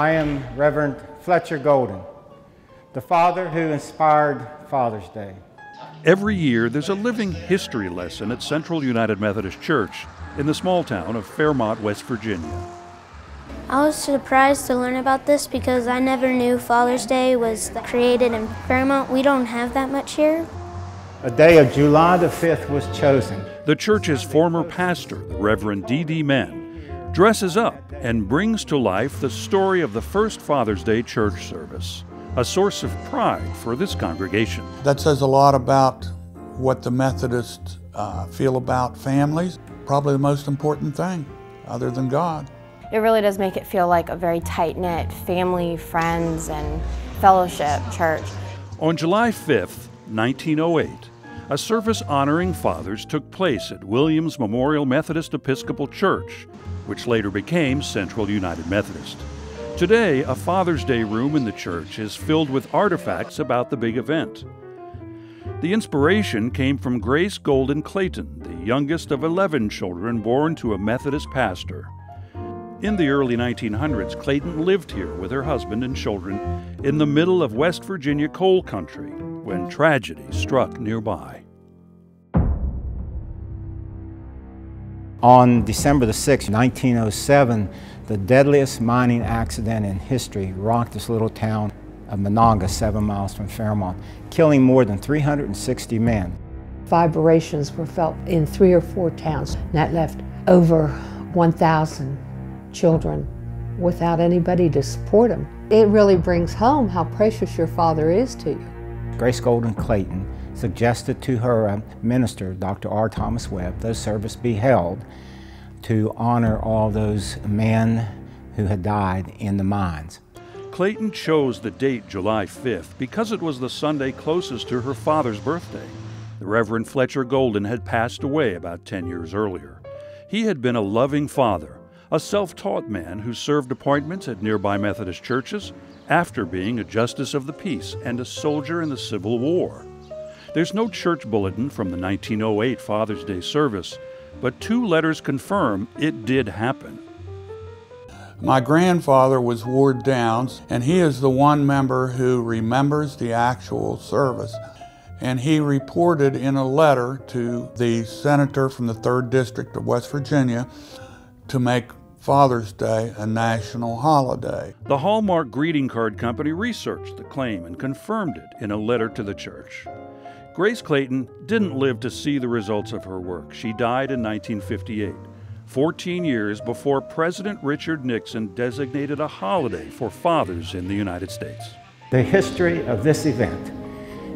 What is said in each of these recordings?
I am Reverend Fletcher Golden, the father who inspired Father's Day. Every year, there's a living history lesson at Central United Methodist Church in the small town of Fairmont, West Virginia. I was surprised to learn about this because I never knew Father's Day was created in Fairmont. We don't have that much here. A day of July the 5th was chosen. The church's former pastor, the Reverend D.D. Mann, dresses up and brings to life the story of the first Father's Day church service, a source of pride for this congregation. That says a lot about what the Methodists feel about families. Probably the most important thing, other than God. It really does make it feel like a very tight-knit family, friends, and fellowship church. On July 5th, 1908, a service honoring fathers took place at Williams Memorial Methodist Episcopal Church, which later became Central United Methodist. Today, a Father's Day room in the church is filled with artifacts about the big event. The inspiration came from Grace Golden Clayton, the youngest of 11 children born to a Methodist pastor. In the early 1900s, Clayton lived here with her husband and children in the middle of West Virginia coal country when tragedy struck nearby. On December the 6th, 1907, the deadliest mining accident in history rocked this little town of Monongah, 7 miles from Fairmont, killing more than 360 men. Vibrations were felt in 3 or 4 towns. That left over 1,000 children without anybody to support them. It really brings home how precious your father is to you. Grace Golden Clayton suggested to her minister, Dr. R. Thomas Webb, those service be held to honor all those men who had died in the mines. Clayton chose the date July 5th because it was the Sunday closest to her father's birthday. The Reverend Fletcher Golden had passed away about 10 years earlier. He had been a loving father, a self-taught man who served appointments at nearby Methodist churches after being a justice of the peace and a soldier in the Civil War. There's no church bulletin from the 1908 Father's Day service, but 2 letters confirm it did happen. My grandfather was Ward Downs, and he is the one member who remembers the actual service. And he reported in a letter to the senator from the 3rd District of West Virginia to make Father's Day a national holiday. The Hallmark Greeting Card Company researched the claim and confirmed it in a letter to the church. Grace Clayton didn't live to see the results of her work. She died in 1958, 14 years before President Richard Nixon designated a holiday for fathers in the United States. The history of this event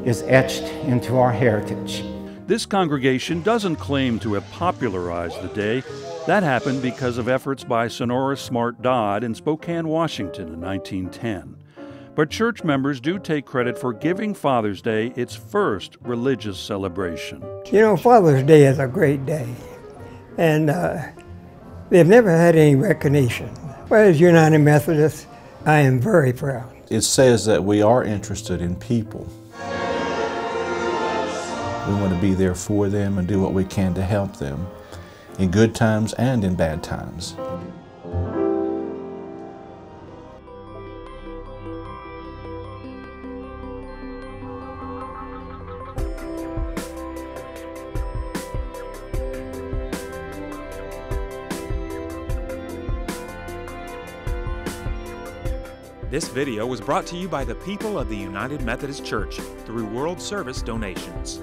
is etched into our heritage. This congregation doesn't claim to have popularized the day. That happened because of efforts by Sonora Smart Dodd in Spokane, Washington in 1910. But church members do take credit for giving Father's Day its first religious celebration. You know, Father's Day is a great day, and they've never had any recognition. Well, as United Methodist, I am very proud. It says that we are interested in people. We want to be there for them and do what we can to help them in good times and in bad times. This video was brought to you by the people of the United Methodist Church through World Service donations.